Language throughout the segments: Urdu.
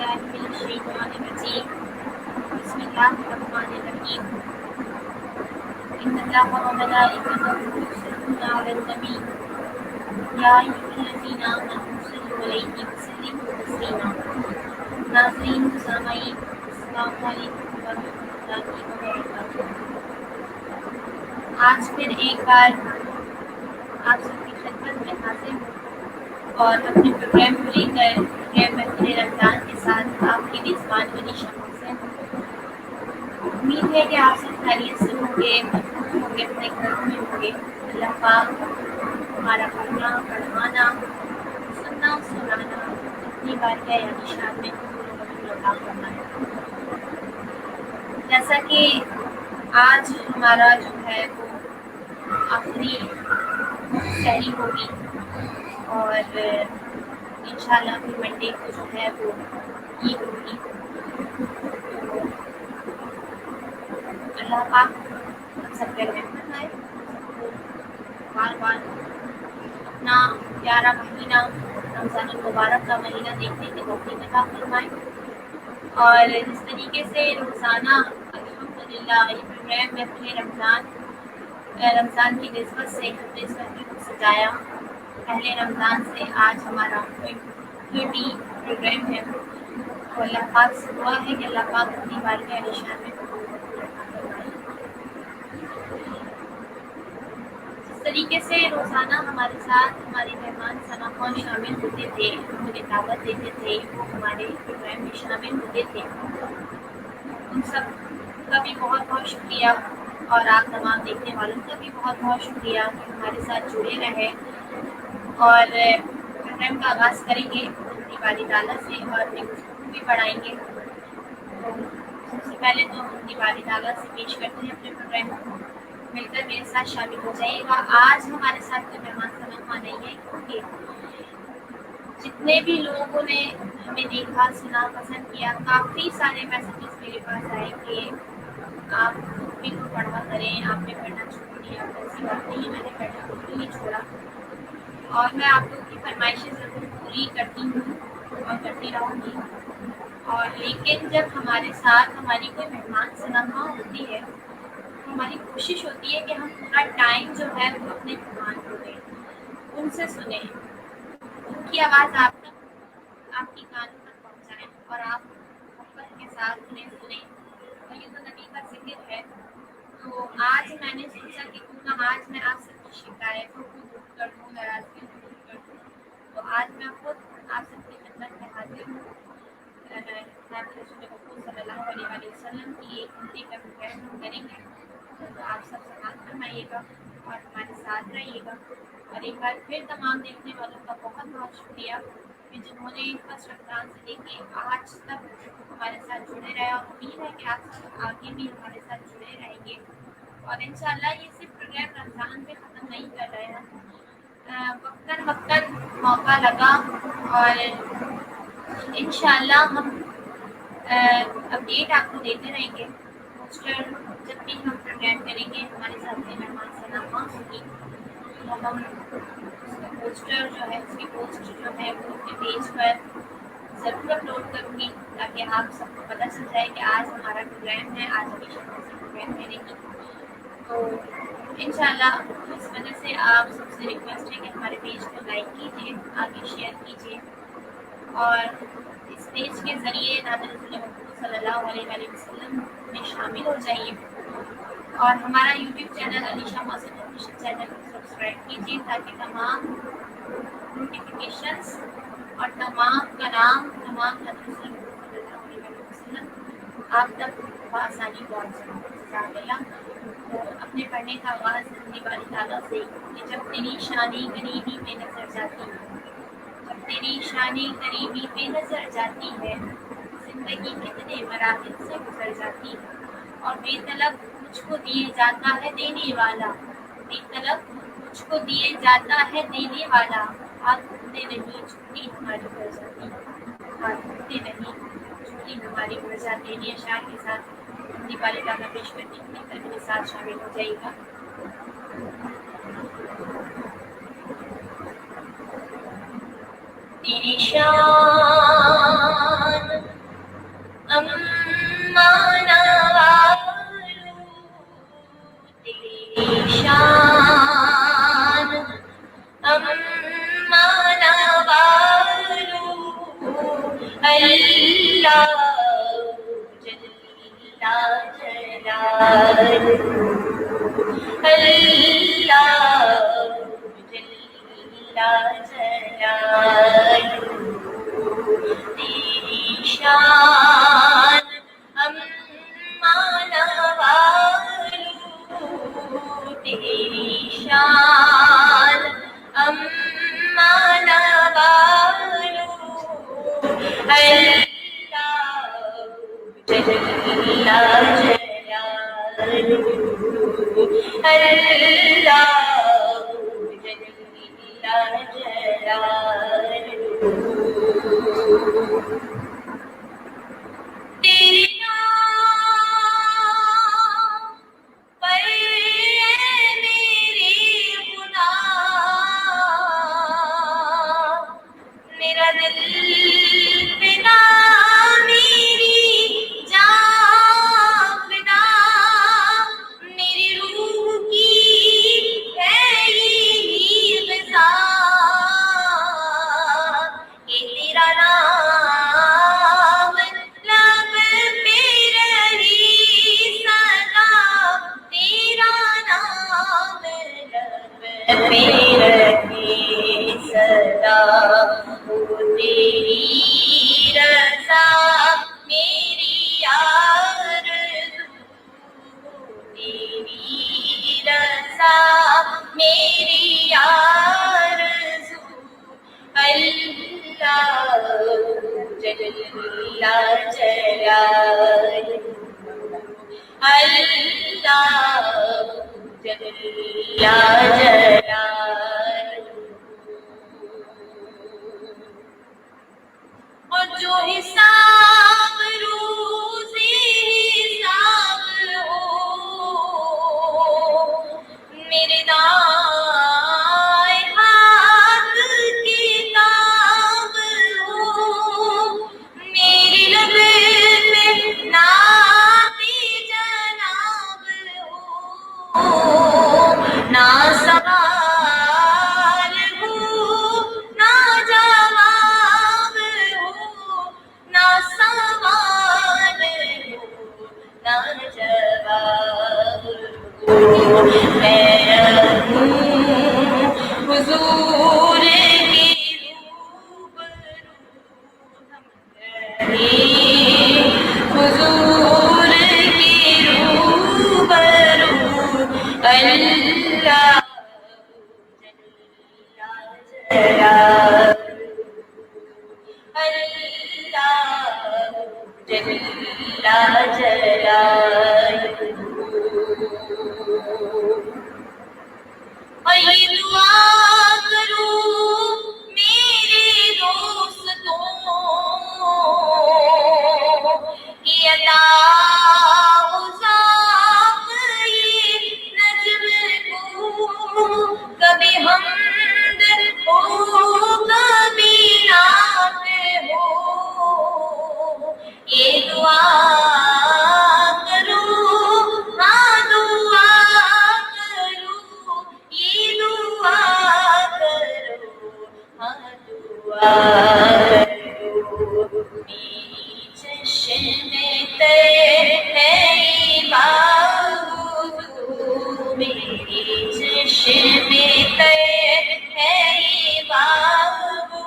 باللہ من الشیطان الرجیم بسم اللہ الرحمن الرحیم ان اللہ و ملائکتہ یصلون علی النبی یا ایھا الذین آمنوا صلوا علیہ وسلموا تسلیما۔ ناظرین سامعین، السلام علیکم ورحمۃ اللہ وبرکاتہ۔ آج پھر ایک بار آپ سب کی خدمت میں حاضر ہوں اور اپنے پروگرام کو لے کر پروگرام محفل رمضان کے ساتھ آپ کی میزبان منیشا حسین۔ امید ہے کہ آپ سب خیریت سے ہوں گے، اپنے گھروں میں ہوں گے۔ اللہ پاک ہمارا پڑھنا پڑھانا سننا سنانا اپنی بارگاہ یعنی شان میں قبول عطا فرمائے۔ جیسا کہ آج ہمارا جو ہے وہ آخری سحری ہوگی اور انشاءاللہ پھر منڈے کو جو ہے وہ عید ہوگی۔ اللہ پاک ہم سب پہ رحمت فرمائے، سب کو بار بار اپنا پیارا مہینہ رمضان المبارک کا مہینہ دیکھنے کی توفیق عطا فرمائے۔ اور جس طریقے سے روزانہ الحمدللہ یہ پروگرام محفل رمضان کی نسبت سے ہم نے اس محفل کو سجایا، پہلے رمضان سے آج ہمارا 30 پروگرام ہے، تو اللہ پاک سے دعا ہے کہ اللہ پاک اپنی بارگاہ نشان میں قبول عطا فرمائے۔ جس طریقے سے روزانہ ہمارے ساتھ ہمارے مہمان سماعان شامل ہوتے تھے، ہمیں دعوت دیتے تھے، وہ ہمارے پروگرام میں شامل ہوتے تھے، ان سب کا بھی بہت بہت شکریہ، اور آپ تمام دیکھنے والوں کا بھی بہت بہت شکریہ کہ ہمارے ساتھ جڑے رہے۔ اور پروگرام کا آغاز کریں گے اپنی والد تعالیٰ سے اور اپنی گفتگو بھی بڑھائیں گے۔ تو سب سے پہلے تو اپنی والد تعالیٰ سے پیش کرتے ہیں اپنے پروگرام کو، مل کر میرے ساتھ شامل ہو جائیے گا۔ آج ہمارے ساتھ کوئی مہمان سماعان نہیں ہے، کیونکہ جتنے بھی لوگوں نے ہمیں دیکھا سنا پسند کیا، کافی سارے میسیجز میرے پاس آئے کہ آپ بھی کو پڑھا کریں، آپ نے پڑھنا چھوڑ دیا۔ ایسی بات نہیں ہے، میں نے پڑھنا بالکل نہیں چھوڑا، اور میں آپ لوگوں کی فرمائشیں ضرور پوری کرتی ہوں اور کرتی رہوں گی۔ اور لیکن جب ہمارے ساتھ ہماری کوئی مہمان سنما ہوتی ہے تو ہماری کوشش ہوتی ہے کہ ہم پورا ٹائم جو ہے وہ اپنے مہمان کو دیں، ان سے سنیں، ان کی آواز آپ تک آپ کی کانوں تک پہنچائیں اور آپ محبت کے ساتھ انہیں سنیں۔ اور یہ تو نبی کا ذکر ہے، تو آج میں نے سوچا کہ کیوں نہ آج میں آپ سب کی شکایتوں کو دور کر دوں، ناراضگیوں کو دور کر دوں۔ تو آج میں خود آپ سب کی خدمت میں حاضر ہوں۔ رسول مقبول صلی اللہ علیہ وسلم کی ایک گھنٹے کا پروگرام ہم کریں گے، تو آپ سب سماعت فرمائیے گا اور ہمارے ساتھ رہیے گا۔ اور ایک بار پھر تمام دیکھنے والوں کا بہت بہت شکریہ کہ جنہوں نے فرسٹ رمضان سے لے کے آج تک ہمارے ساتھ جڑے رہے، اور امید ہے کہ آپ سب آگے بھی ہمارے ساتھ جڑے رہیں گے۔ اور انشاءاللہ یہ صرف پروگرام رمضان پہ ختم نہیں کر رہے ہیں، وقتاً وقتاً موقع لگا اور انشاءاللہ ہم اپڈیٹ آپ کو دیتے رہیں گے۔ پوسٹر جب بھی ہم پروگرام کریں گے، ہمارے ساتھ میں مہمان سنما ہوگی، تو ہم اس کا پوسٹر جو ہے، اس کی پوسٹ جو ہے وہ اپنے پیج پر ضرور اپلوڈ کروں گی، تاکہ آپ سب کو پتہ چل جائے کہ آج ہمارا پروگرام ہے، آج ہمیں شکل سے پروگرام کریں گی۔ تو انشاءاللہ اس وجہ سے آپ سب سے ریکویسٹ ہے کہ ہمارے پیج کو لائک کیجیے، آگے شیئر کیجیے، اور اس پیج کے ذریعے نام رسول مقبول صلی اللہ علیہ وسلم میں شامل ہو جائیے، اور ہمارا یوٹیوب چینل علیشہ محسن آفیشیل چینل کو سبسکرائب کیجیے، تاکہ تمام نوٹیفیکیشنز اور تمام کلام تمام رسول مقبول صلی اللہ علیہ وسلم آپ تک بآسانی پہنچ جائیں۔ جزاک اللہ۔ تو اپنے پڑھنے کا آغاز اپنی باری تعالیٰ سے کہ جب تیری شانی قریبی پہ نظر جاتی ہے، جب تیری شانی قریبی پہ نظر جاتی ہے، زندگی کتنے مراحل سے گزر جاتی ہے، اور بے طلب مجھ کو دیے جاتا ہے دینے والا، بے طلب مجھ کو دیے جاتا ہے دینے والا، ہاتھ اٹھتے نہیں چھٹی ہماری بڑھ جاتی ہے، ہاتھ اٹھتے نہیں چھٹی ہماری بڑھ جاتی ہے۔ یہ اشعار کے ساتھ اپنی باری تعالیٰ پیش کرنے کے لیے میرے ساتھ شامل ہو جائے گا۔ تیری شان اللہ جل جلالہ، اللہ جل جلالہ، تیری شان امان والو، تیری شان امان والو، اللہ جل جلالہ، اللہ جل جلالہ، تیرے نام پر میرے گناہ، میرا دل فدا، میری جان فدا، میری روح کی ہے یہی غذا، کہ تیرا نام لب پہ رہی سدا، تیرا نام لب پہ رہی سدا، وہ تیری رضا میری آرزو، تیری رضا میری آرزو، اللہ جل جلالہ، اللہ جل جلالہ، اور جو حساب روزی حساب ہو، میرے دائیں ہاتھ کتاب ہو، میری لب پہ نام جناب ہو، نہ سوال ہو نہ جواب ہو، نہ سوال ہو نہ جواب ہو، میں رہوں حضور کی روبرو، حضور کی روبرو، اللہ جل جلالہ، اور یہ دعا کروں میرے دوستوں کہ عطا ہو ذوق یہ نجم کو، کبھی حمد ہو کبھی نعت ہو، یہ دعا کروں، ہاں دعا کروں، یہ دعا کرو، ہاں دعا کرو، میری چشم تر ہے باوضو، میری چشم تر ہے باوضو،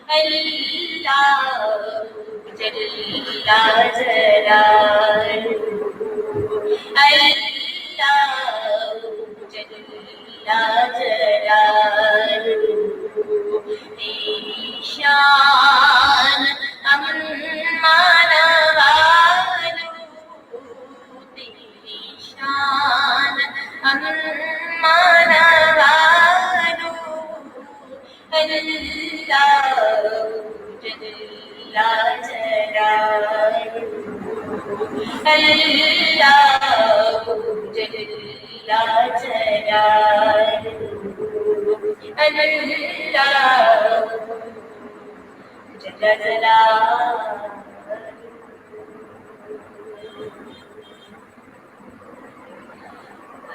اللہ جل جلالہ، اللہ جل جلالہ، تیری شان امان والو، تیری شان امان والو، اللہ جل جلالہ، اللہ جل جلالہ، اللہ جل جلالہ۔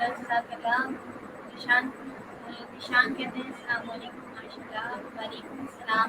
جزاک اللہ۔ ذیشان کہتے ہیں السلام علیکم، ماشاء اللہ، وعلیکم السلام،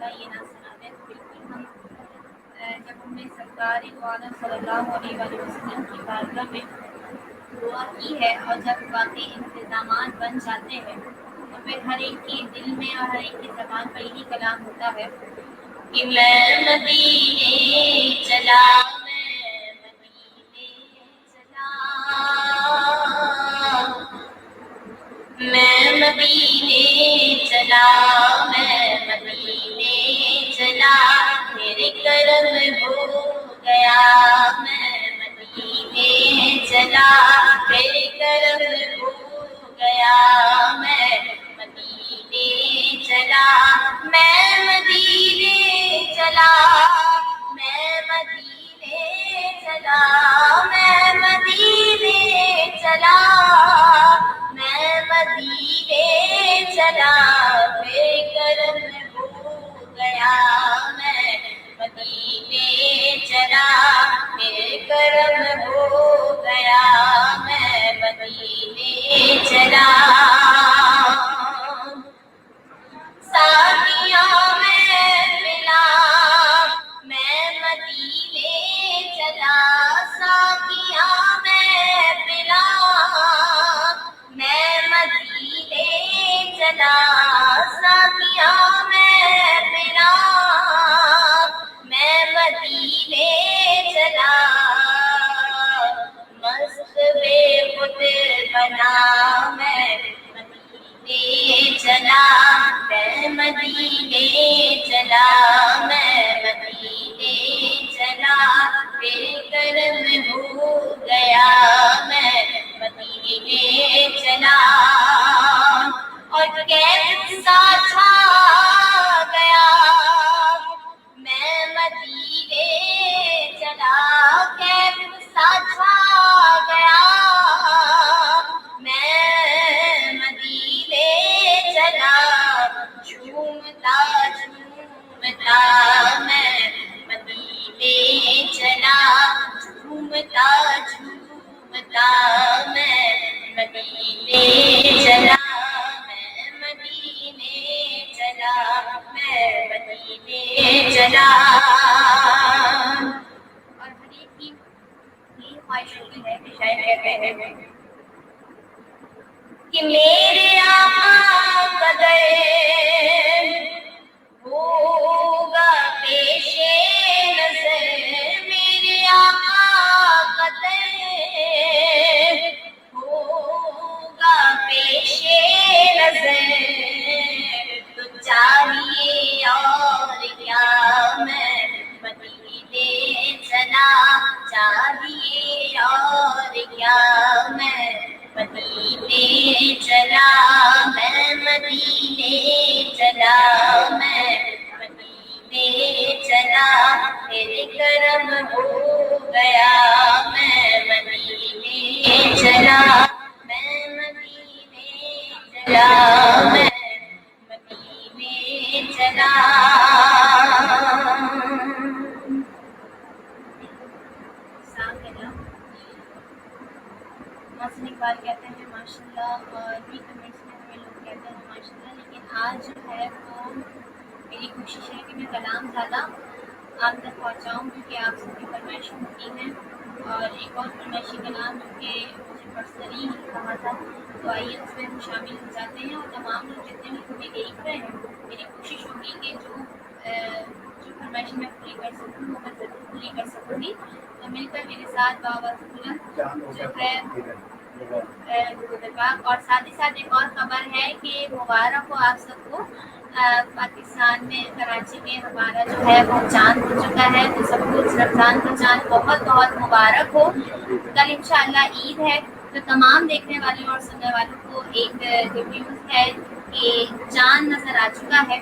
اللہ یہ نہ سناوے، تو بالکل ہم جب ہم نے سرکار دو عالم صلی اللہ علیہ وآلہ وسلم کی بارگاہ میں دعا کی ہے اور جب واقعی انتظامات بن جاتے ہیں تو پھر ہر ایک کے دل میں اور ہر ایک کی زبان پر یہی کلام ہوتا ہے کہ میں مدینے چلا، میں مدینے چلا، میں مدینے چلا، میں مدینے چلا، میرے کرم ہو گیا، میں مدینے چلا، میرے کرم ہو گیا، میں مدینے چلا، میں مدینے چلا، میں مدینے چلا، میں مدینے چلا، میں مدینے چلا، میرے کرم ہو گیا، میں مدینے چلا، میرے کرم ہو گیا، میں مدینے چلا، ساقیاں میں ملا، میں مدینے چلا، ساقیاں میں ملا، میں مدینے چلا، ساقیاں میں ملا، میں مدینے چلا، مست بے خود بنا، میں مدینے چلا، میں مدینے چلا، میں مدینے چلا، میرے کرم ہو گیا، میں مدینے چلا، اور کیسا چھا گیا، میں مدینے چلا، کیسا چھا گیا، میں مدینے چلا، جھومتا جھومتا میں مدینے چلا، جھومتا جھومتا میں مدینے چلا، میں مدینے چلا، میں مدینے چلا، اور ہر ایک کی یہ خواہش ہوتی ہے کہ شاید کہتے ہیں کہ میرے آقا قدر ہوگا پیش نظر، میرے آقا قدر ہوگا پیش نظر، تو چاہیے اور کیا، میں مدینے چلا، چاہیے اور کیا، میں مدینے چلا، میں مدینے چلا، میں مدینے چلا، میرے کرم ہو گیا، میں مدینے چلا، میں مدینے چلا، میں مدینے چلا، محسن اقبال کہتے ہیں ماشاء اللہ، اور بھی کمنٹس میں ہمیں لوگ کہتے ہیں ماشاء اللہ، لیکن آج جو ہے وہ میری کوشش ہے کہ میں کلام زیادہ آپ تک پہنچاؤں، کیونکہ آپ سب کی فرمائشیں ہوتی ہیں، اور ایک اور فرمائشی کلام جو کہ مجھے پرسنلی کہا تھا، تو آئیے اس میں ہم شامل ہو جاتے ہیں، اور تمام لوگ جتنے بھی ہمیں دیکھ رہے ہیں، میری کوشش ہوگی کہ جو فرمائشیں میں پوری کر سکوں وہ میں ضرور پوری کر سکوں گی، تو مل کر میرے ساتھ بابا جو ہے اور ساتھ ہی ساتھ ایک اور خبر ہے کہ مبارک ہو آپ سب کو، پاکستان میں کراچی میں ہمارا جو ہے وہ چاند ہو چکا ہے، تو سب کچھ رمضان کا چاند بہت بہت مبارک ہو، کل انشاءاللہ عید ہے، تو تمام دیکھنے والوں اور سننے والوں کو ایک گڈ نیوز ہے کہ چاند نظر آ چکا ہے،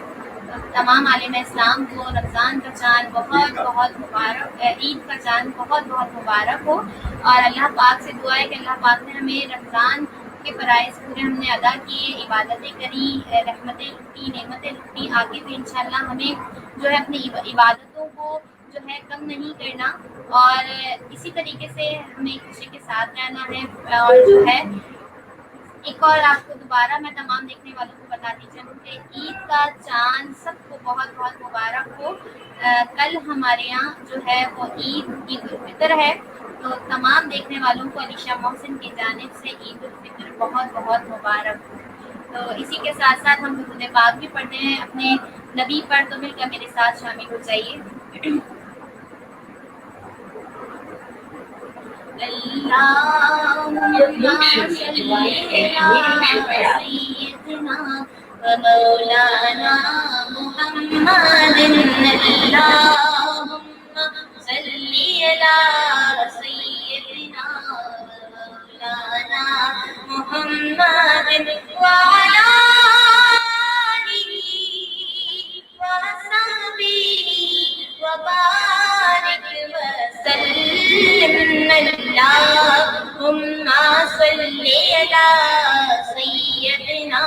تمام عالم اسلام کو رمضان کا چاند بہت بہت مبارک، عید کا چاند بہت بہت مبارک ہو، اور اللہ پاک سے دعا ہے کہ اللہ پاک نے ہمیں رمضان کے فرائض پورے ہم نے ادا کیے، عبادتیں کری، رحمتیں لٹی، نعمتیں لٹی، آگے بھی انشاءاللہ ہمیں جو ہے اپنی عبادتوں کو جو ہے کم نہیں کرنا، اور اسی طریقے سے ہمیں ایک دوسرے کے ساتھ رہنا ہے، اور جو ہے ایک اور آپ کو دوبارہ میں تمام دیکھنے والوں کو بتاتی چلوں کہ عید کا چاند سب کو بہت بہت مبارک ہو۔ کل ہمارے یہاں جو ہے وہ عید الفطر ہے، تو تمام دیکھنے والوں کو علیشہ محسن کی جانب سے عید الفطر بہت بہت مبارک ہو۔ تو اسی کے ساتھ ساتھ ہم درود پاک بھی پڑھتے ہیں اپنے نبی پر، تو مل کر میرے ساتھ شامل ہو جائیے۔ اللهم صل على سيدنا ومولانا محمد، اللهم صل على سيدنا ومولانا محمد وعلى آله وصحبه وبارك وسلم، اللهم صل على سيدنا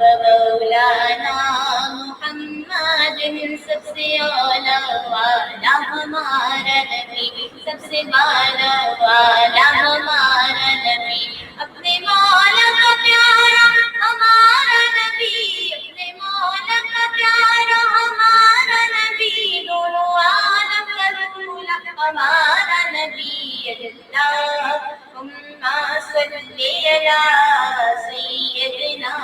ومولانا محمد، سب سے اعلیٰ والا ہمارا نبی، سب سے بالا والا ہمارا نبی، اپنے مولا کا پیارا ہمارا نبی، اپنے مولا کا پیارا ہمارا نبی، دونوں عالم کا رولا ہمارا نبی، اللہم صل علی سیدنا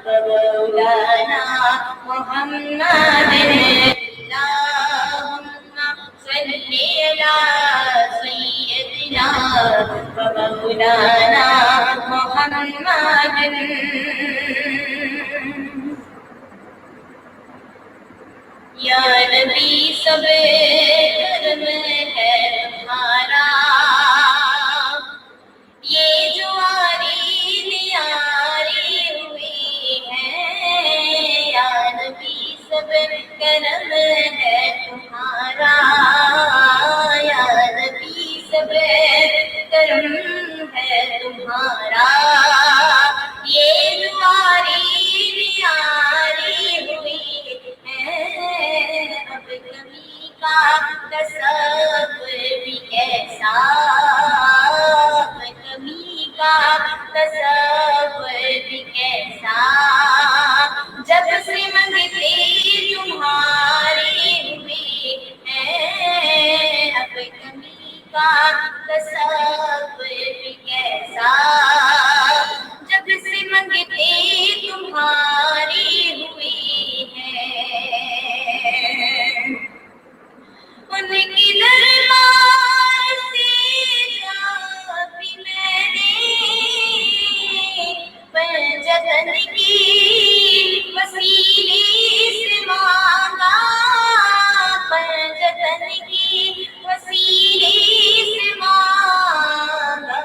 ومولانا محمد، اللہم صل علی سیدنا ومولانا محمد۔ یا نبی سب کرم ہے تمہارا، یہ جو آری نیاری ہوئی ہے، یا نبی سب کرم ہے تمہارا، یا نبی سب کرم ہے تمہارا، یہ جو آری نیاری ہوئی ہے، اب کمی کا تصور بھی کیسا، اب کمی کا تصور بھی کیسا، جب سے منگتے تمہاری ہوئی ہے، اب کمی کا تصور بھی کیسا، جب سے منگتے تمہاری ہوئی ہے، ان کی دربار سے جا بھی میں نے پنجتن کی وسیلے سے مانگا، پنجتن کی وسیلے سے مانگا،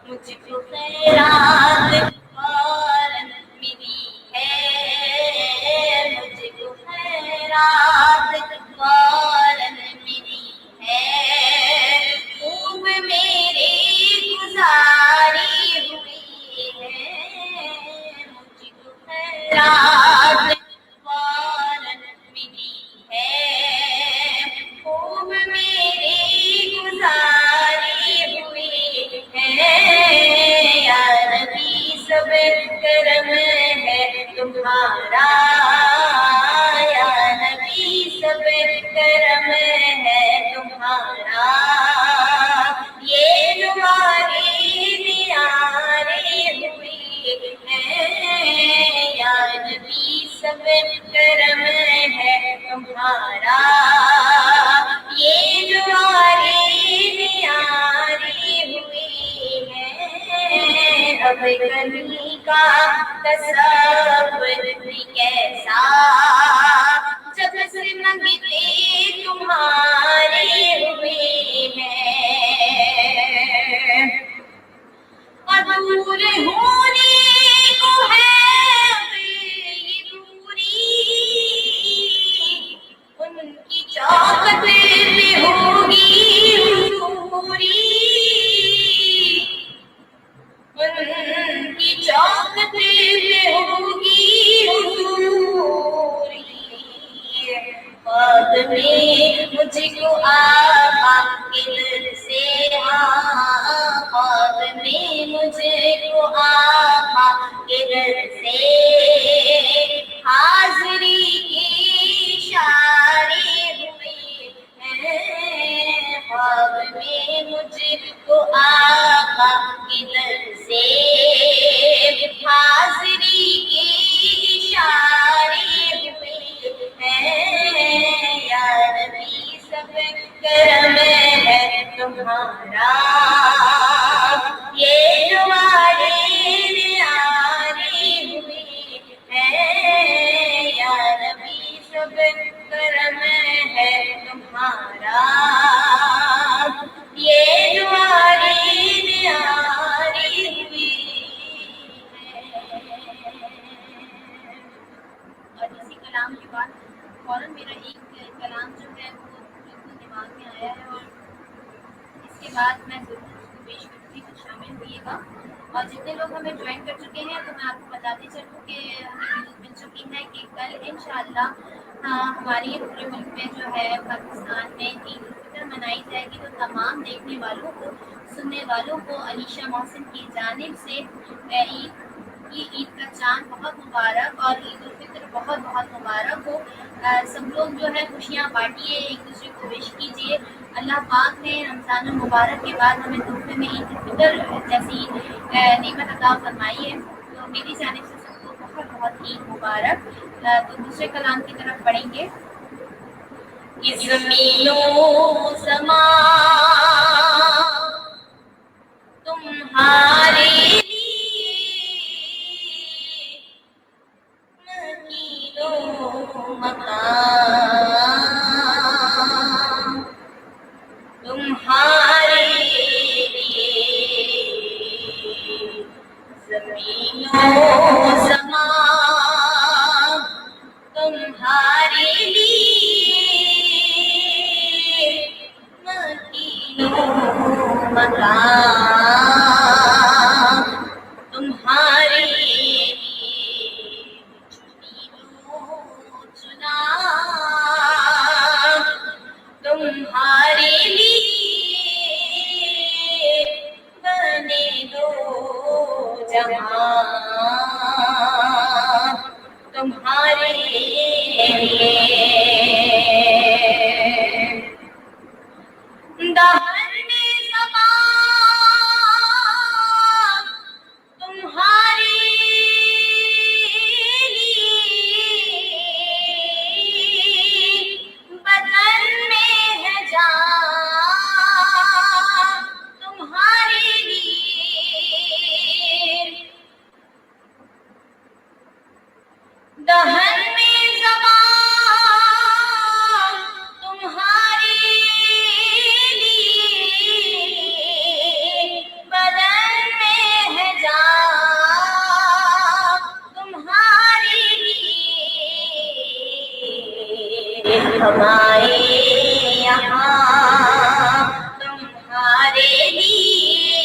مجھ کو خیرات فوراً ملی ہے، مجھ کو خیرات فوراً ملی ہے، خوب میرے گزاری ہوئی ہے، مجھ کو خیرات فوراً ملی ہے، خوب میری گزاری ہوئی ہے، یا نبی سب کرم ہے تمہارا، یا نبی سب کرم ہے تمہارا، یہ تمہاری نیاری ہوئی ہے، یا نبی سب کرم ہے تمہارا، یہ تمہاری نیاری ہوئی ہے، اب کمی کا تصور بھی کیسا، جب سے منگتے تمہاری ہوئی ہے، اور دور ہونے کو ہے اب یہ دوری، ان کی چاقت میں ہوگی حضوری، ان کی چاقت میں ہوگی حضوری، خواب میں مجھ کو آقا کے در سے، خواب میں مجھ کو آقا کو آقا کی در سے حاضری کے اشارے ہوئے ہیں یا نبی سب کرم ہے تمہارا یہ ہمارے آرے ہوئے ہیں یا نبی سب کرم ہے تمہارا یہ ہمارے آرے ہوئے اور اسی کلام کے بعد فوراً میرا ایک کلام جو ہے وہ بالکل دماغ میں آیا ہے اور اس کے بعد میں ضرور اس کو پیش کروں گی تو شامل ہوئیے گا اور جتنے لوگ ہمیں جوائن کر چکے ہیں تو میں آپ کو بتاتے چلوں کہ ہمیں نیوز مل چکی ہے کہ کل انشاءاللہ ہماری پورے ملک میں جو ہے پاکستان میں عید الفطر منائی جائے گی تو تمام دیکھنے والوں کو سننے والوں کو علیشہ محسن کی جانب سے عید کا چاند بہت مبارک اور عید الفطر بہت بہت مبارک ہو سب لوگ جو ہے خوشیاں بانٹیے ایک دوسرے کو وش کیجیے اللہ پاک نے رمضان المبارک کے بعد ہمیں تحفے میں عید الفطر جیسی نعمت عطا فرمائی ہے تو میری جانب سے سب کو بہت بہت عید مبارک تو دوسرے کلام کی طرف پڑھیں گے اس زمین و زمان تمہارے مکان تمہارے زمین و زمان تمہارے لیے مکین و مکان تمہارے تمہارے لیے بنے دو جہاں تمہارے لیے دہر میں زبان تمہارے دہن میں زبان تمہارے لیے بدن میں ہے جان تمہارے لیے ہمارے یہاں تمہارے لیے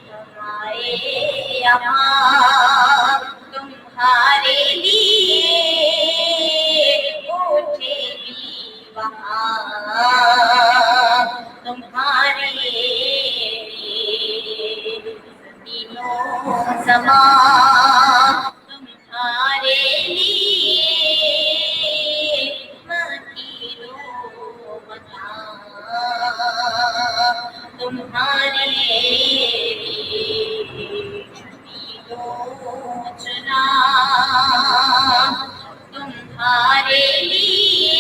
ہمارے یہاں تمہارے لیے اٹھے بھی وہاں تمہارے دنوں زمان تمہارے لیے مکینو مکان تمہارے چنا تمہارے لیے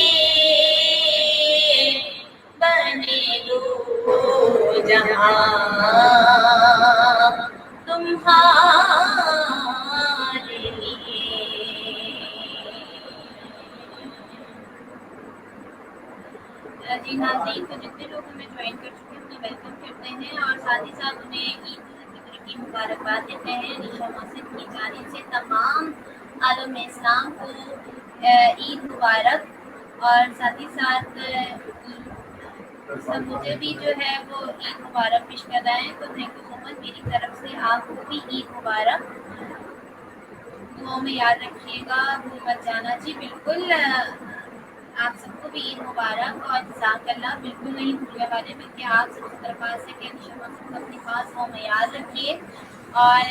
بنے دو جہاں تمہارے لیے جی ناظرین تو جتنے لوگ ہمیں جوائن کر چکے ہیں انہیں ویلکم کرتے ہیں اور ساتھ ہی ساتھ انہیں عید کی مبارکباد دیتے ہیں علیشہ محسن کی جانب سے تمام عالم اسلام کو عید مبارک اور ساتھ ہی ساتھ سب مجھے بھی جو ہے وہ عید مبارک پیش کرائیں تو تھینک یو سو مچ میری طرف سے آپ کو بھی عید مبارک دعاؤں میں یاد رکھیے گا بھول مت جانا جی بالکل آپ سب کو بھی عید مبارک اور جزاک اللہ بالکل نہیں بھولنے والے بلکہ آپ سب کی درخواست ہے کہ اپنے پاس وہ میں یاد رکھیے اور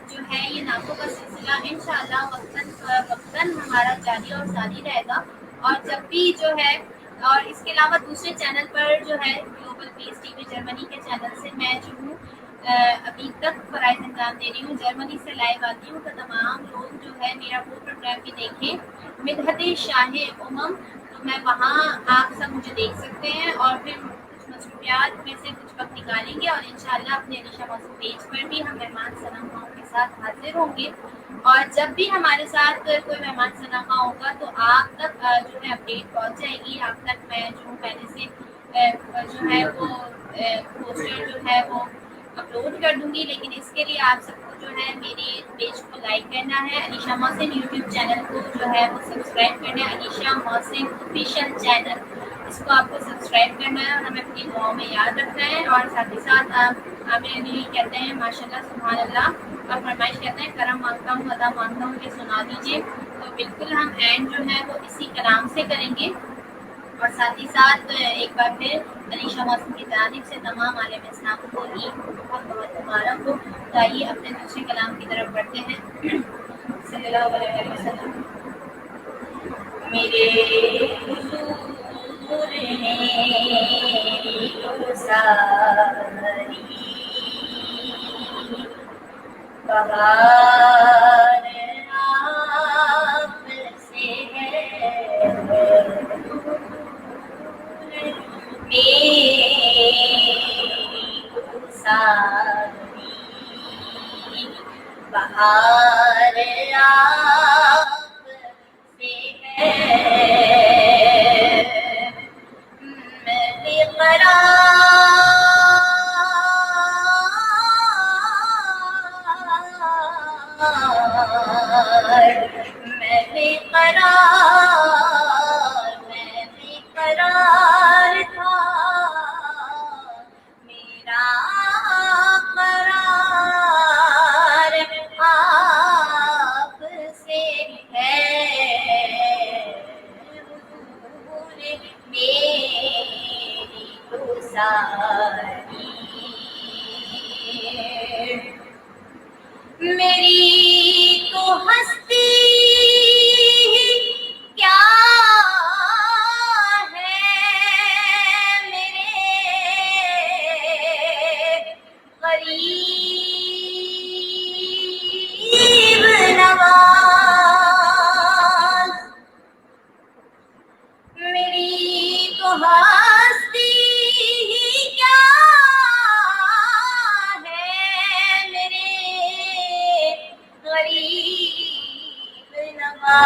جو ہے یہ نعتوں کا سلسلہ انشاءاللہ وقتاً ہمارا جاری اور ساری رہے گا اور جب بھی جو ہے اور اس کے علاوہ دوسرے چینل پر جو ہے global peace T V Germany کے چینل سے میں جو ہوں ابھی تک فرائض انجام دے رہی ہوں، جرمنی سے لائیو آتی ہوں، تو تمام لوگ جو ہے میرا وہ پروگرام بھی دیکھیں مدحت شاہ امم، تو میں وہاں آپ سب مجھے دیکھ سکتے ہیں، اور پھر کچھ مصروفیات میں سے کچھ وقت نکالیں گے اور انشاءاللہ اپنے علیشہ موسم پیج پر بھی ہم مہمان صنعاؤں کے ساتھ حاضر ہوں گے، اور جب بھی ہمارے ساتھ کوئی مہمان صنعہ ہوگا تو آپ تک جو ہے اپڈیٹ پہنچ جائے گی، آپ تک میں جو پہلے سے جو ہے وہ پوسٹر جو ہے وہ اپلوڈ کر دوں گی، لیکن اس کے لیے آپ سب کو جو ہے میرے پیج کو لائک کرنا ہے، علیشہ محسن یوٹیوب چینل کو جو ہے وہ سبسکرائب کرنا ہے، علیشہ محسن آفیشیل چینل، اس کو آپ کو سبسکرائب کرنا ہے اور ہمیں اپنی دعاؤں میں یاد رکھنا ہے، اور ساتھ ہی ساتھ آپ عامر علی کہتے ہیں ماشاء اللہ سبحان اللہ، اور فرمائش کہتے ہیں کرم مانگتا ہوں ادا مانگتا ہوں کہ سنا دیجیے، تو بالکل ہم اینڈ جو ہے وہ اسی کلام سے کریں گے، اور ساتھ ہی ساتھ ایک بار پھر علیشہ موسم کی جانب سے تمام عالم اسلام کو عید بہت بہت مبارک ہو۔ آئیے اپنے دوسرے کلام کی طرف بڑھتے ہیں، صلی اللہ علیہ وسلم۔ میرے حضور نے تو ساری بہار آپ سے ہے، میری ساری بہار آپ سے ہے، میں بے قرار تھا، میرا قرار آپ سے ہے، حضور میری تو ساری میری تو ہستی کیا ہے، میرے غریب نواز، میری تو ہستی کیا ہے، میرے غریب نواز،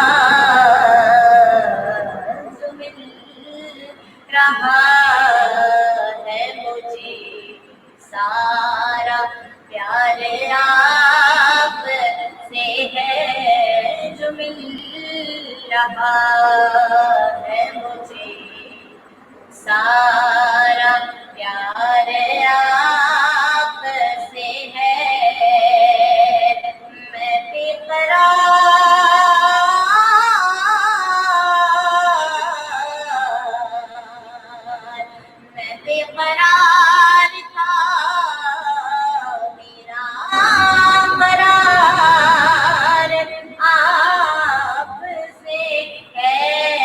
مل رہا ہے مجھے سارا پیار آپ سے ہے، جو مل رہا ہے مجھے سارا پیار آپ سے ہے، میں بے قرار تھا، میرا قرار آپ سے ہے،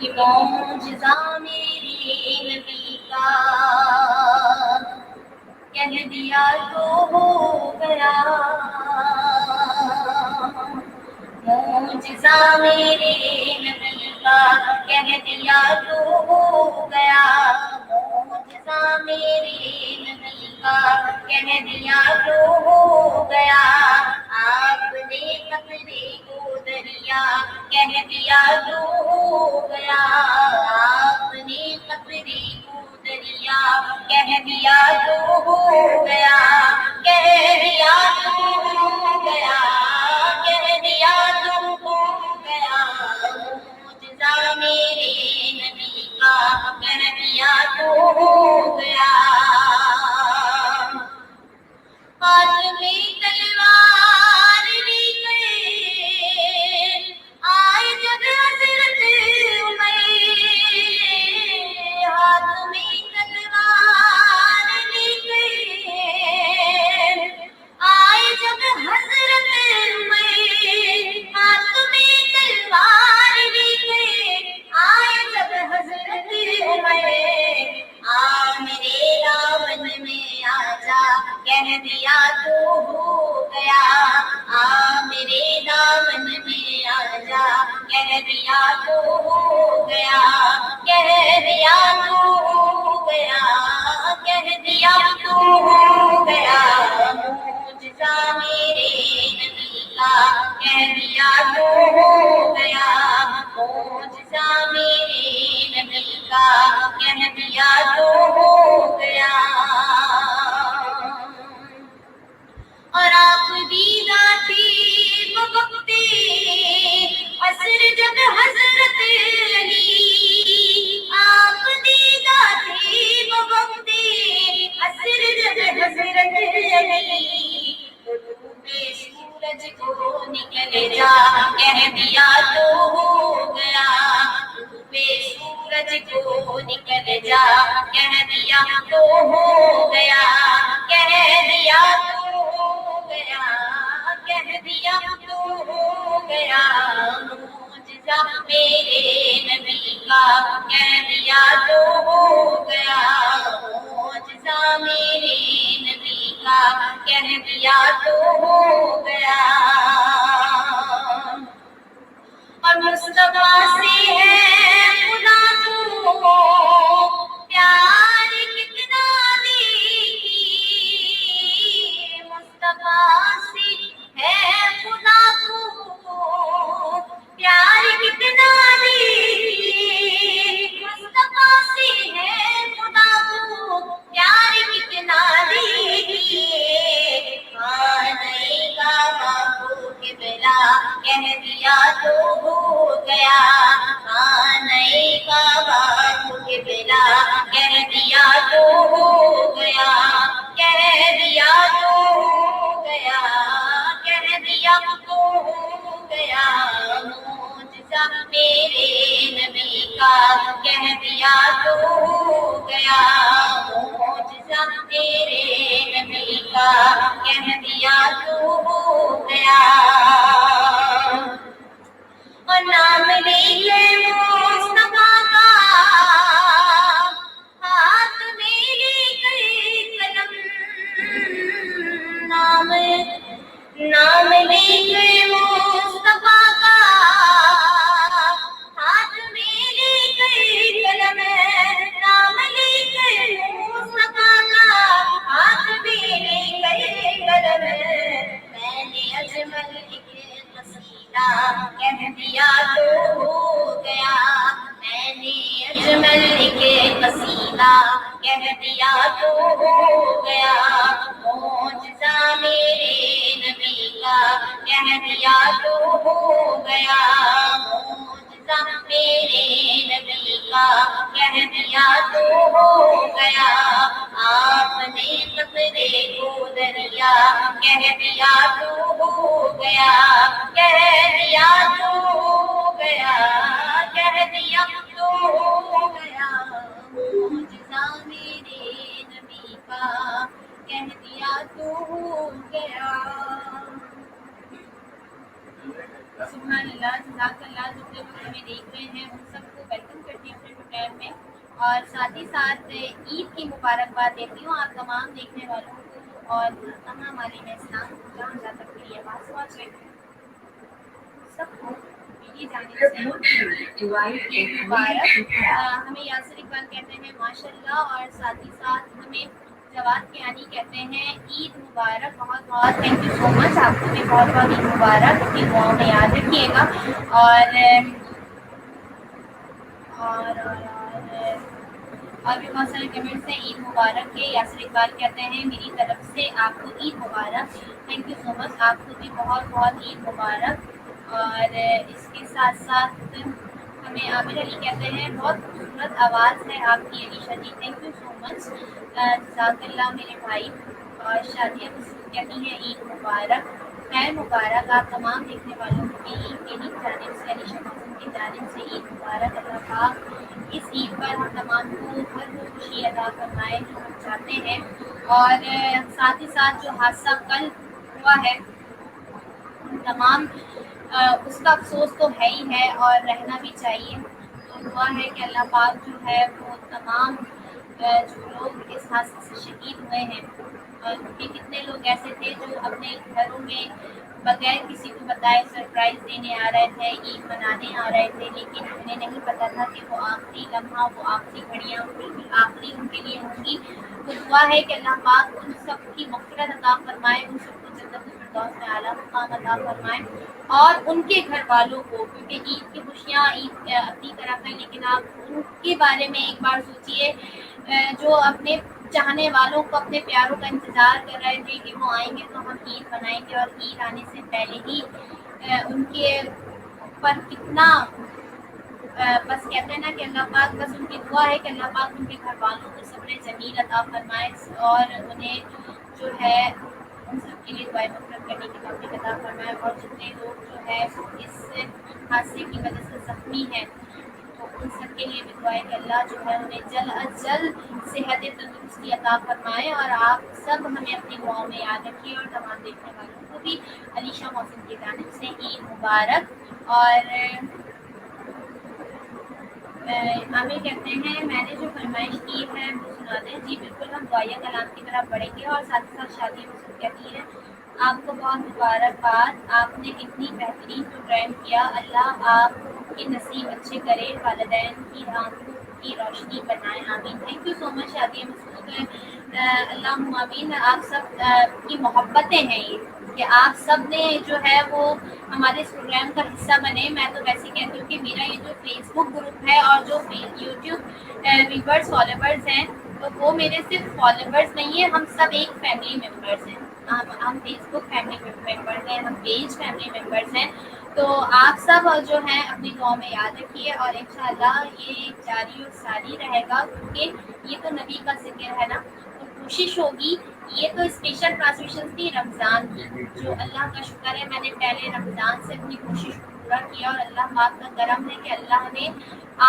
کہ معجزہ میرے نبی کا کہہ دیا تو ہو گیا، معجزہ میرے نبی کا کہہ دیا تو ہو گیا، معجزہ میرے نبی کا کہہ دیا تو ہو گیا، آپ نے قطرے کو دریا کہہ دیا تو ہو گیا، آپ نے قطرے کو دریا کہہ دیا تو ہو گیا، کہہ دیا تو ہو گیا، کہہ دیا تو ہو گیا، معجزہ میرے نبی کا کہہ دیا تو ہو گیا، ہاتھ میں تلوار لی گئے آئے جب حضرت عمر، ہاتھ میں تلوار لی گئے آئے جب حضرت عمر، ہاتھ میں تلوار لی گئے آئے جب حضرت عمر، آ میرے دامن میں آ جا کہہ دیا تو ہو گیا، آ میرے دامن میں آ جا کہہ دیا تو ہو گیا، کہہ دیا تو ہو گیا، کہہ دیا تو ہو گیا، معجزہ میرے نبی کا کہہ دیا تو ہو گیا، معجزہ میرے نبی کا کہہ دیا تو ہو گیا، اور آپ دیدہ تھی وہ وقت عصر جب حضرت علی، آپ دیدہ تھی وہ وقت عصر جب حضرت علی، ڈوبے سورج کو نکل جا کہہ دیا تو ہو گیا، ڈوبے سورج کو نکل جا کہہ دیا تو ہو گیا، کہہ دیا تو ہو گیا، کہہ دیا تو ہو گیا، معجزہ میرے نبی کا کہہ دیا تو ہو گیا، معجزہ میرے نبی کا کہہ دیا تو ہو گیا، اور مصطفیٰ سے ہے خدا کو پیار کتنا دیکھی، مصطفیٰ سے ہے خدا کو پیار کتنا دیکھی، مصطفیٰ سے ہے خدا کو پیار کتنا دیکھی، آنے کا بابو کے بلا کہہ دیا تو ہو گیا، آنے کا بابو کے بلا کہہ دیا تو ہو گیا، کہہ دیا تو ہو گیا، کہہ دیا تو ہو گیا، معجزہ میرے نبی کا کہہ دیا تو ہو گیا، معجزہ میرے نبی کا کہہ دیا تو ہو گیا، اور نام لیے مصطفیٰ کا ہاتھ میں لے گئے قلم، نام لے گئے مصطفیٰ کا ہاتھ میں لے گئے قلم، نام لے گئے مصطفیٰ کا ہاتھ میں لے گئے قلم، میں نے اجمل ایک قصیدہ کہہ دیا تو ہو گیا، میں نے اجمل ایک قصیدہ کہہ دیا تو ہو گیا، معجزہ میرے نبی کا کہہ دیا تو ہو گیا، معجزہ میرے نبی کا کہہ دیا تو ہو گیا، آپ نے قطرے کو دریا کہہ دیا تو ہو گیا، کہہ دیا تو ہو گیا، کہہ دیا تو ہو گیا، معجزہ میرے نبی کا کہہ دیا تو ہو گیا۔ سبحان اللہ، جزاک اللہ. جتنے لوگ ہمیں دیکھ رہے ہیں ان سب کو ویلکم کرتی ہوں اپنے پروگرام میں، اور ساتھ ہی ساتھ عید کی مبارکباد دیتی ہوں آپ تمام دیکھنے والوں کو اور تمام عالم اسلام جہاں جہاں تک میری آواز پہنچ رہی ہے سب کو میری جانب سے عید مبارک. ہمیں یاسر اقبال کہتے ہیں ماشاء اللہ، اور ساتھ ہی ساتھ ہمیں جواد کیانی کہتے ہیں عید مبارک. بہت بہت تھینک یو سو مچ. آپ کو بھی بہت بہت عید مبارک. اپنی دعاؤں میں یاد رکھیے گا. اور اور اور بھی بہت سارے کمنٹس ہیں عید مبارک کے. یاسر اقبال کہتے ہیں میری طرف سے آپ کو عید مبارک. تھینک یو سو مچ. آپ کو بھی بہت بہت عید مبارک. اور اس کے ساتھ ساتھ ہمیں عامر علی کہتے ہیں بہت خوبصورت آواز ہے آپ کی علیشا جی. تھینک یو سو مچ. جزاک اللہ میرے بھائی. اور شادیہ مسعود کہتی ہیں عید مبارک. خیر مبارک آپ تمام دیکھنے والوں کو بھی میری جانب سے، علیشا موسم کی جانب سے عید مبارک. اللہ پاک اس عید پر ہم تمام کو ہر وہ خوشی ادا فرمائے جو ہم چاہتے ہیں. اور ساتھ ہی ساتھ جو حادثہ کل ہوا ہے تمام اس کا افسوس تو ہے ہی ہے اور رہنا بھی چاہیے. تو دعا ہے کہ اللہ پاک جو ہے وہ تمام جو لوگ اس حادثے سے شہید ہوئے ہیں، کہ کتنے لوگ ایسے تھے جو اپنے گھروں میں بغیر کسی کو بتائے سرپرائز دینے آ رہے تھے، عید منانے آ رہے تھے، لیکن انہیں نہیں پتا تھا کہ وہ آخری لمحہ، وہ آخری گھڑیاں بالکل آخری ان کے لیے ہوں گی. تو دعا ہے کہ اللہ پاک ان سب کی مغفرت عطا فرمائے، ان سب کو جنت الفردوس میں اعلیٰ مقام عطا فرمائے. اور ان کے گھر والوں کو، کیونکہ عید کی خوشیاں عید اپنی طرف ہے، لیکن آپ ان کے بارے میں ایک بار سوچئے جو اپنے چاہنے والوں کو، اپنے پیاروں کا انتظار کر رہے تھے کہ وہ آئیں گے تو ہم عید منائیں گے، اور عید آنے سے پہلے ہی ان کے اوپر کتنا بس کہتے ہیں نا کہ اللہ پاک، بس ان کی دعا ہے کہ اللہ پاک ان کے گھر والوں کو صبر جمیل عطا فرمائے اور انہیں جو ہے ان سب کے لیے دعائیں مغفرت کرنے کی توفیق عطا فرمائے. اور جتنے لوگ جو ہے اس حادثے کی وجہ سے زخمی ہیں تو ان سب کے لیے بھی دعائیں کہ اللہ جو ہے انہیں جلد از جلد صحت تندرستی عطا فرمائے. اور آپ سب ہمیں اپنی دعاؤں میں یاد رکھیے، اور تمام دیکھنے والوں کو بھی علیشا موسم کی جانب سے عید مبارک. اور عامر کہتے ہیں میں نے جو فرمائش کی ہے وہ سنا دیں. جی بالکل، ہم دعائیہ کلام کی طرف بڑھیں گے. اور ساتھ ہی ساتھ شادی مسعود کہتی ہے آپ کو بہت مبارکباد. آپ نے اتنی بہترین پروگرام کیا. اللہ آپ کے نصیب اچھے کرے، والدین کی آنکھوں کی روشنی بنائے. آمین. تھینک یو سو مچ شادیہ مسعود. اللہ آمین. آپ سب کی محبتیں ہیں یہ، کہ آپ سب نے جو ہے وہ ہمارے اس پروگرام کا حصہ بنے. میں تو ویسے کہتی ہوں کہ میرا یہ جو فیس بک گروپ ہے اور جو یوٹیوب ویورس فالوورز ہیں، تو وہ میرے صرف فالوورز نہیں ہیں، ہم سب ایک فیملی ممبرس ہیں. ہم فیس بک فیملی ممبرس ہیں، ہم پیج فیملی ممبرس ہیں. تو آپ سب جو ہیں اپنی دعاؤں میں یاد رکھیے، اور انشاءاللہ یہ جاری اور ساری رہے گا، کیونکہ یہ تو نبی کا ذکر ہے نا. تو کوشش ہوگی، یہ تو اسپیشل ٹرانسمیشن تھی رمضان کی، جو اللہ کا شکر ہے میں نے پہلے رمضان سے اپنی کوشش کو پورا کیا، اور اللہ پاک کا کرم ہے کہ اللہ نے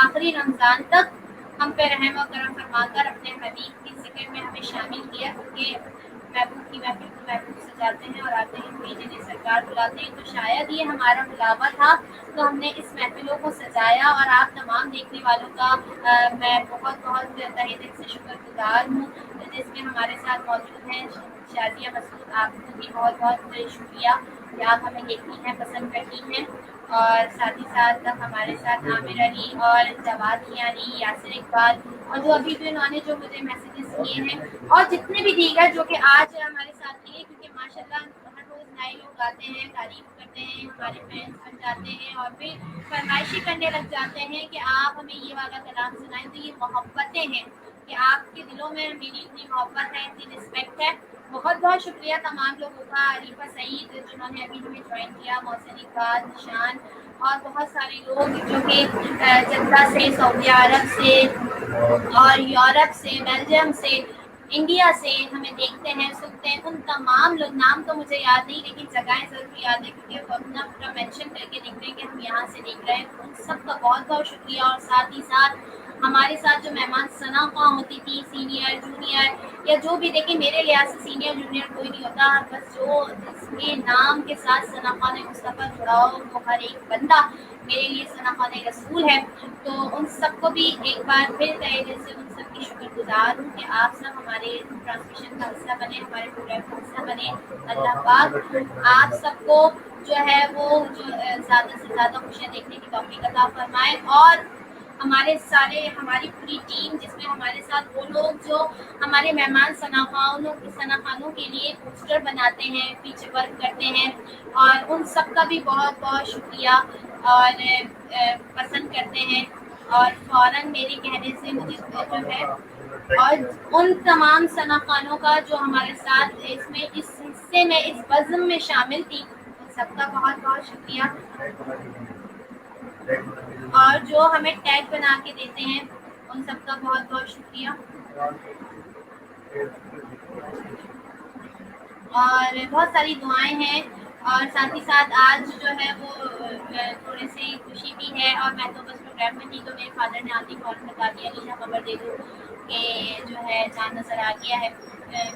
آخری رمضان تک ہم پہ رحم و کرم فرما کر اپنے حبیب کی ذکر میں ہمیں شامل کیا. کیونکہ محبوب کی محفل کو محبوب سجاتے ہیں اور آتے ہیں مہینے سرکار بلاتے ہیں. تو شاید یہ ہمارا بلاوا تھا، تو ہم نے اس محفلوں کو سجایا. اور آپ تمام دیکھنے والوں کا میں بہت بہت تہہ دل سے شکر گزار ہوں، جس میں ہمارے ساتھ موجود ہیں شادیہ مسعود. آپ کو بھی بہت بہت شکریہ کہ آپ ہمیں دیکھتی ہیں، پسند کرتی ہیں. اور ساتھ ہی ساتھ ہمارے ساتھ عامر علی اور جواد کیانی، یاسر اقبال، اور جو ابھی بھی انہوں نے جو مجھے میسیجز کیے ہیں، اور جتنے بھی دیگر جو کہ آج ہمارے ساتھ نہیں ہیں، کیونکہ ماشاء اللہ ہر روز نئے لوگ آتے ہیں، تعریف کرتے ہیں، ہمارے فینس بن جاتے ہیں، اور پھر فرمائشی کرنے لگ جاتے ہیں کہ آپ ہمیں یہ والا کلام سنائیں. تو یہ محبتیں ہیں کہ آپ کے دلوں میں میری اتنی محبت ہے، اتنی رسپیکٹ ہے. بہت بہت شکریہ تمام لوگوں کا. عریفہ سعید جنہوں نے ابھی ہمیں جوائن کیا، محسن اقبال، نشان، اور بہت سارے لوگ جو کہ جدہ سے، سعودی عرب سے، اور یورپ سے، بیلجیم سے، انڈیا سے ہمیں دیکھتے ہیں، سنتے ہیں. ان تمام لوگ، نام تو مجھے یاد نہیں لیکن جگہیں ضرور یاد ہے، کیونکہ وہ اپنا پورا مینشن کر کے دیکھ رہے ہیں کہ ہم یہاں سے دیکھ رہے ہیں. ان سب کا بہت بہت شکریہ. اور ساتھ ہی ساتھ ہمارے ساتھ جو مہمان ثنا خواں ہوتی تھی، سینئر جونیئر یا جو بھی، دیکھیں میرے لحاظ سے سینئر جونیئر کوئی نہیں ہوتا، بس جو جس کے نام کے ساتھ ثنا خواں مصطفیٰ جڑا ہو وہ ہر ایک بندہ میرے لیے ثنا خواں رسول ہے۔ تو ان سب کو بھی ایک بار پھر تہہ دل سے ان سب کی شکر گزار ہوں کہ آپ سب ہمارے ٹرانسمیشن کا حصہ بنے، ہمارے پروگرام کا حصہ بنے۔ اللہ پاک آپ سب کو جو ہے وہ جو زیادہ سے زیادہ خوشیاں دیکھنے کی توفیق عطا فرمائے، اور ہماری پوری ٹیم جس میں ہمارے ساتھ وہ لوگ جو ہمارے مہمان ثنا خانوں کے لیے پوسٹر بناتے ہیں، پیچھے ورک کرتے ہیں، اور ان سب کا بھی بہت بہت شکریہ، اور پسند کرتے ہیں، اور فوراً میرے کہنے سے مجھے جو ہے، اور ان تمام ثنا خانوں کا جو ہمارے ساتھ اس حصے میں اس بزم میں شامل تھی، ان سب کا بہت بہت شکریہ، اور جو ہمیں ٹیگ بنا کے دیتے ہیں ان سب کا بہت بہت شکریہ، اور بہت ساری دعائیں ہیں، اور ساتھ ہی ساتھ آج جو ہے وہ تھوڑی سی خوشی بھی ہے، اور میں تو بس پروگرام میں تھی تو میرے فادر نے آتی فوراً بتا دیا کہ خبر دے دوں کہ جو ہے چاند نظر آ گیا ہے،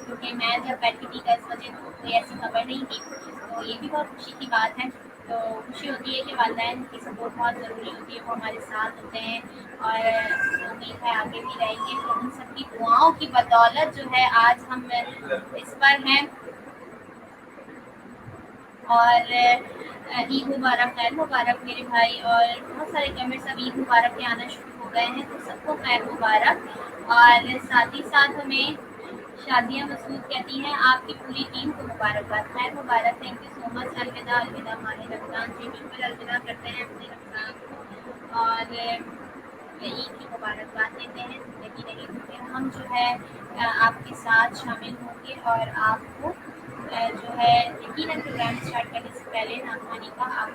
کیونکہ میں جب بیٹھی تھی 10 بجے تو کوئی ایسی خبر نہیں تھی، تو یہ بھی بہت خوشی کی بات ہے۔ تو خوشی ہوتی ہے کہ والدین کی سپورٹ بہت ضروری ہوتی ہے، وہ ہمارے ساتھ ہوتے ہیں، اور امید ہے آگے بھی رہیں گے، تو ان سب کی دعاؤں کی بدولت جو ہے آج ہم اس پر ہیں، اور عید مبارک، خیر مبارک میرے بھائی، اور بہت سارے کمنٹس اب عید مبارک کے آنا شروع ہو گئے ہیں، تو سب کو خیر مبارک، اور ساتھ ہی ساتھ ہمیں شادیاں مسعود کہتی ہیں آپ کی پوری ٹیم کو مبارکباد، خیر مبارک، تھینک یو سو مچ، الوداع الوداع ماہ رمضان، جی بالکل الوداع کرتے ہیں اپنے رمضان کو، اور عید کی مبارکباد دیتے ہیں، زندگی رہی تو پھر ہم جو ہے آپ کے ساتھ شامل ہوں گے، اور آپ کو جو ہے یقیناً پروگرام اسٹارٹ کرنے سے پہلے ناخوانی کا آپ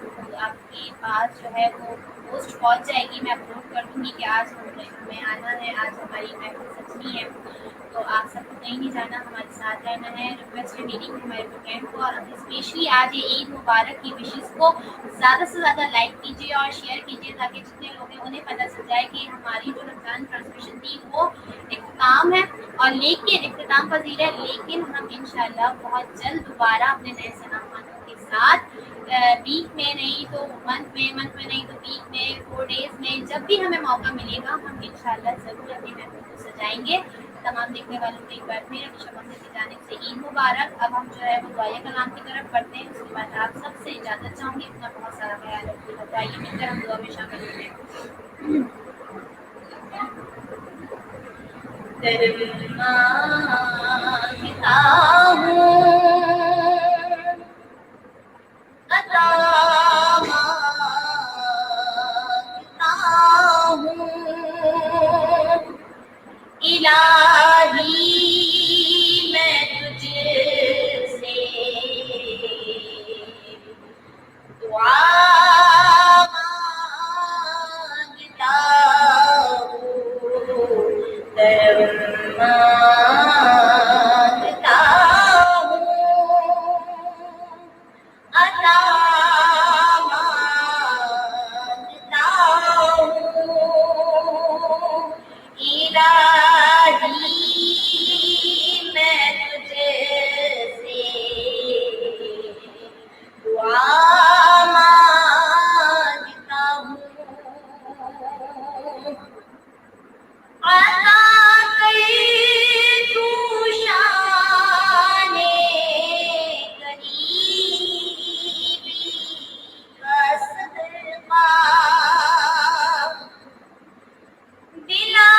کے پاس جو ہے وہ پوسٹ پہنچ جائے گی، میں اپلوڈ کر دوں گی کہ آج ہمیں آنا ہے، آج ہماری محفل سچنی ہے، تو آپ سب کو کہیں نہیں جانا، ہمارے ساتھ رہنا ہے، ریکویسٹ ہے میری کہ ہمارے پروگرام کو، اور اسپیشلی آج یہ عید مبارک کی وشز کو زیادہ سے زیادہ لائک کیجیے اور شیئر کیجیے، تاکہ جتنے لوگ ہیں انہیں پتہ چل جائے کہ ہماری جو رمضان ٹرانسمیشن تھی وہ اختتام ہے، اور لیکن اختتام پذیر ہے، لیکن ہم انشاءاللہ بہت جلد دوبارہ اپنے نئے ثنا خانوں کے ساتھ ویک میں نہیں تو منتھ میں نہیں تو ویک میں 4 ڈیز میں جب بھی ہمیں موقع ملے گا ہم انشاءاللہ ضرور اپنی محفل کو سجائیں گے۔ تمام دیکھنے والوں کو ایک بار پھر علیشہ محمد کی جانب سے عید مبارک۔ اب ہم جو ہے وہ دعائے کلام کی طرف بڑھتے ہیں، اس کے بعد آپ سب سے اجازت چاہوں گی، اپنا بہت سارا خیال رکھیے گا، دعائیں مل کر ہم دعا میں شامل ہوتے ہیں۔ مانگتا ہوں عطا مانگتا ہوں، الہی میں تجھ سے دعا مانگتا ہوں، در مانگتا ہوں، عطا مانگتا ہوں، الہی میں تجھ سے دعا مانگتا ہوں، عطا کر تو شان قریبی کا صدقہ، دلا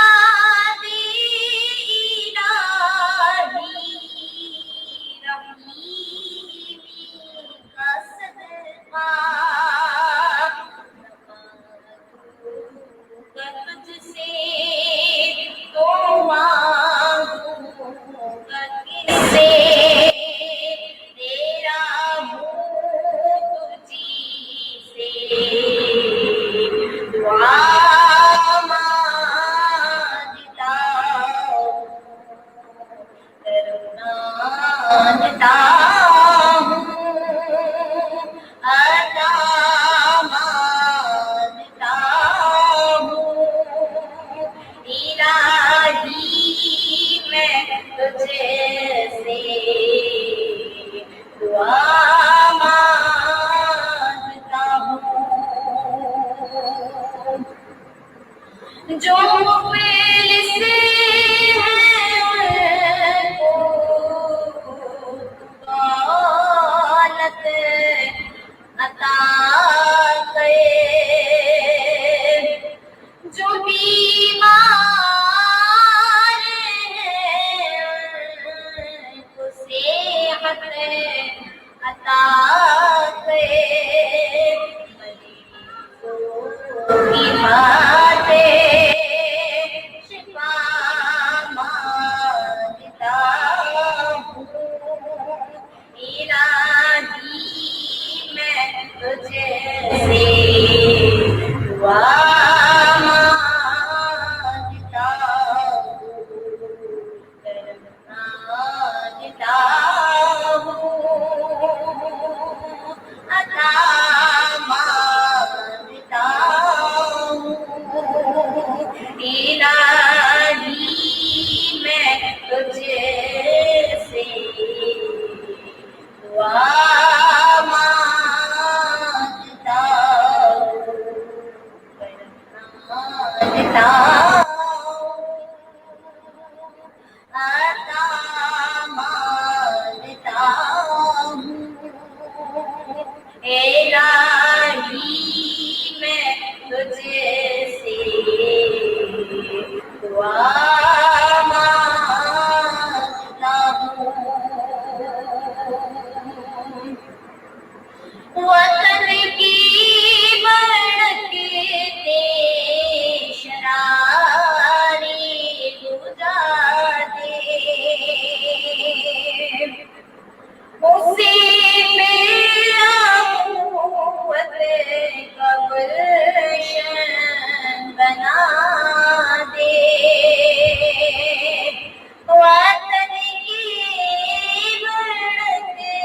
جو مفلس ہیں کو دولت عطا کرے، جو بیمار ہیں ان کو صحت عطا کرے، مریضوں کی باتیں شفا مانگتا ہوں، الہی میں تجھے سے دعا مانگتا ہوں، کرم مانگتا ہوں، عطا مانگتا ہوں، الہی میں تجھے سے دعا مانگتا ہوں، کرم مانگتا ہوں، عطا مانگتا ہوں، الہی میں تجھے سے دعا مانگتا ہوں، وطن کی بڑکتے شراری بجھا دے، اسی میرا قوت کا گلشن بنا دے، وطن کی بڑکتے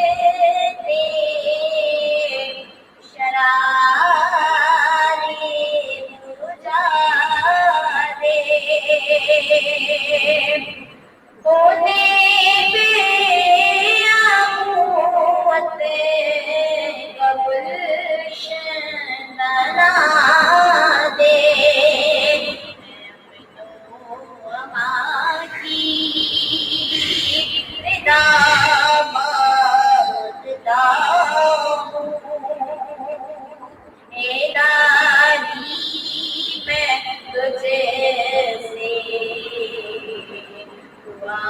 شراری بجھا دے، قوت کا گلشن بنا دے، ماں کی رضا مانگتا ہوں، الہی میں تجھے سے دعا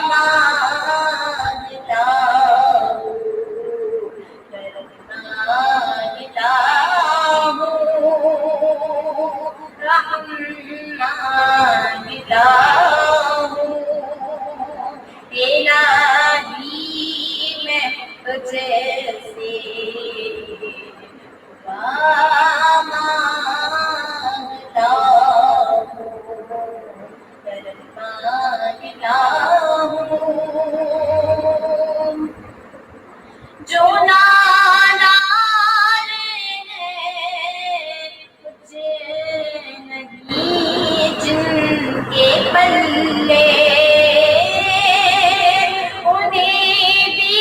مانگتا ہوں، کرم مانگتا ہوں، رحم مانگتا ہوں، الہی میں تجھے سے دعا مانگتا ہوں، کرم مانگتا ہوں، جو نادان ہیں کچھ نہیں جن کے پلے، انہیں بھی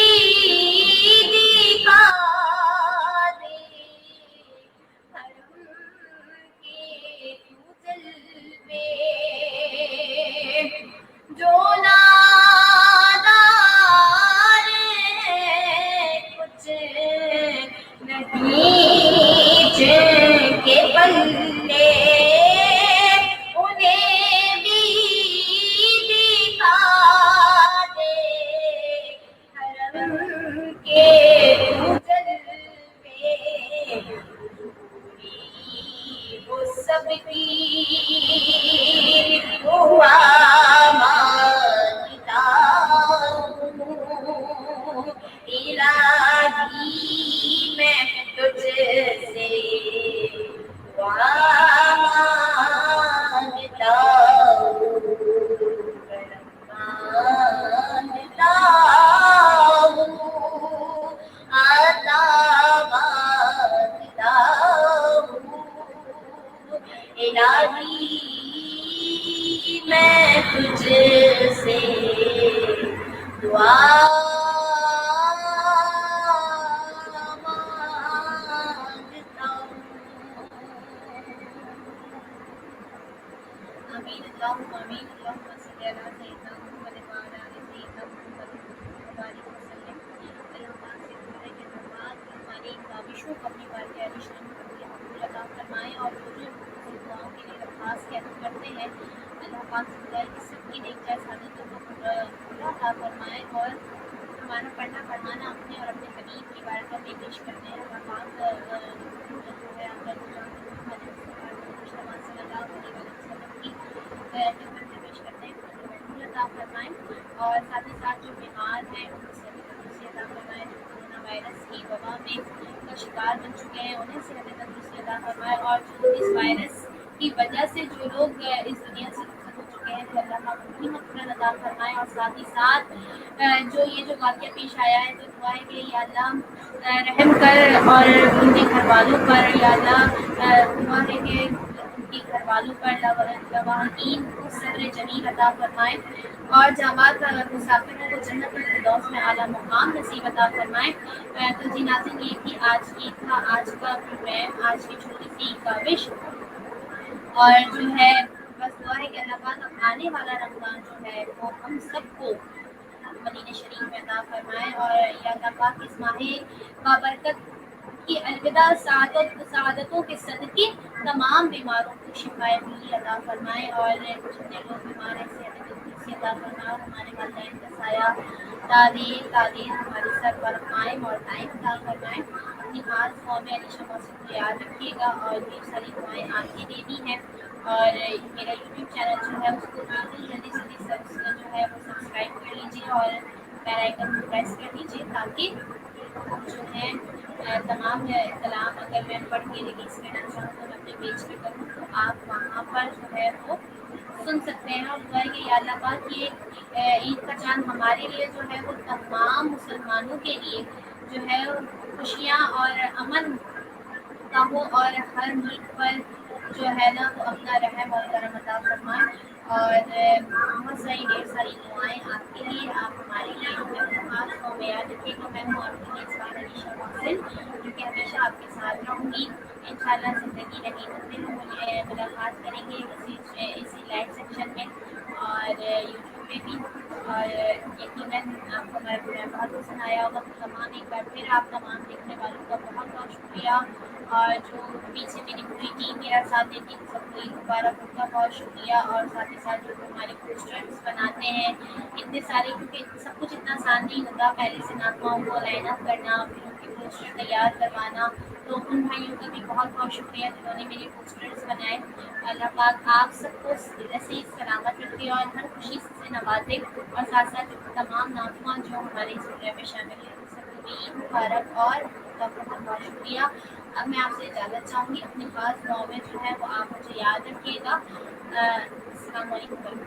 دکھا دے حرم کے تو جلوے، جو نادان ہیں کچھ نہیں جن کے پلے، انہیں بھی دکھا دے حرم کے تو جلوے، وہ سب کی دعا مانگتا ہوں، الہی میں تجھ سے دعا مانگتا ہوں، کرم مانگتا ہوں، عطا مانگتا ہوں، الہی میں تجھ سے دعا مانگتا ہوں۔ آمین اللہم آمین اللہم صلی علی سیدنا محمد وعلی آل سیدنا محمد وبارک وسلم۔ اللہ پاک سے دعا ہے کہ اللہ پاک ہماری کاوشوں کو اپنی بارگاہ عالیشان میں قبول عطا فرمائے، اور جو دعاؤں کے لیے درخواست کرتے ہیں اللہ پاک سے دعا ہے کہ سب کی نیک جائز حاجتوں کو پورا عطا فرمائے، اور ہمارا پڑھنا پڑھانا اپنے اور اپنے حبیب کی بارگاہ میں پیش کرتے ہیں۔ اللہ پاک جو ہے صلی اللہ علیہ وسلم کی خدمت میں پیش کرتے ہیں، قبول عطا فرمائیں، اور ساتھ ہی ساتھ جو بیمار ہیں ان کو تندرستی عطا فرمائے، جو کورونا وائرس کی وبا میں کا شکار بن چکے ہیں انہیں صحت تندرستی عطا فرمائے، اور جو اس وائرس کی وجہ سے جو لوگ اس دنیا سے رخصت ہو چکے ہیں تو اللہ پاک ان کی مغفرت عطا فرمائے، اور ساتھ ہی ساتھ جو یہ جو واقعہ پیش آیا ہے تو دعا ہے کہ یا اللہ رحم کر اور ان کے گھر والوں پر، یا اللہ دعا ہے کہ ان کے گھر والوں پر لواحقین کو صبر جمیل عطا فرمائے، اور جامعات مسافروں کو جنت الفردوس میں اعلیٰ مقام نصیب عطا فرمائے۔ تو جی ناظرین، یہ تھی آج کی آج کا پروگرام، آج کی چھوٹی سی کاوش، اور جو ہے بس دعا ہے کہ اللہ پاک اب آنے والا رمضان جو ہے وہ ہم سب کو مدینہ شریف میں عطا فرمائے، اور یا اللہ پاک اس ماہ بابرکت کی الوداع سعادتوں کے صدقے تمام بیماروں کو شفائے ملی عطا فرمائے، اور جتنے لوگ بیمار ہیں صحت تندرستی عطا فرمائے، اور ہمارے والدین کا سایہ تعدیر ہمارے سر پر قائم اور دائم عطا فرمائے۔ اپنی خاص قوم علیشہ موسیقی کو یاد رکھیے گا، اور ڈھیر ساری دعائیں آگے دینی ہیں، اور میرا یوٹیوب چینل جو ہے اس کو بالکل جلدی جو ہے وہ سبسکرائب کر لیجیے، اور بیل آئکن کو پریس کر لیجیے، تاکہ جو ہے تمام کلام اگر میں پڑھ کے ریلیز کرنا چاہوں تو میں اپنے پیج پہ کروں تو آپ وہاں پر جو ہے وہ سن سکتے ہیں، اور دعا ہے کہ یا اللہ پاک یہ عید کا چاند ہمارے لیے جو ہے وہ تمام مسلمانوں کے لیے جو ہے خوشیاں اور امن کا ہو، اور ہر ملک پر جو ہے نا وہ اپنا رحم اور کرم عطا فرمائے، اور بہت ساری ڈھیر ساری دعائیں آپ کے لیے، آپ ہمارے لیے خاص قوم یاد رکھیے گا۔ میں ہوں آپ کی میزبان علیشہ محسن، جو کہ ہمیشہ آپ کے ساتھ رہوں گی انشاءاللہ۔ زندگی رہی تو پھر ملاقات کریں گے اسی لائف سیکشن میں اور یوٹیوب پہ بھی، اور یقیناً آپ کو ہمارا پروگرام بہت پسند آیا ہوگا۔ تو تمام ایک بار پھر آپ تمام دیکھنے والوں کا بہت بہت شکریہ، اور جو پیچھے میری پوری ٹیم میرا ساتھ دیتی ہے سب کو عید مبارک، ان کا بہت شکریہ، اور ساتھ ہی ساتھ جو ہمارے پوسٹرس بناتے ہیں اتنے سارے، کیونکہ سب کچھ اتنا آسان نہیں ہوتا، پہلے سے ناخواؤں کو لائن اپ کرنا، پھر ان کے پوسٹر تیار کروانا، تو ان بھائیوں کا بھی بہت بہت شکریہ جنہوں نے میرے پوسٹرس بنائے۔ اللہ پاک آپ سب کو ایسے سلامت رکھے اور ہر خوشی سے نوازے، اور ساتھ ساتھ تمام ناخواں جو ہمارے اس پروگرام میں شامل ہیں سب کو بھی عید مبارک، اور ان کا بہت بہت شکریہ۔ اب میں آپ سے اجازت چاہوں گی، اپنے خاص دعاؤں میں جو ہے وہ آپ مجھے یاد رکھیے گا۔ السلام علیکم۔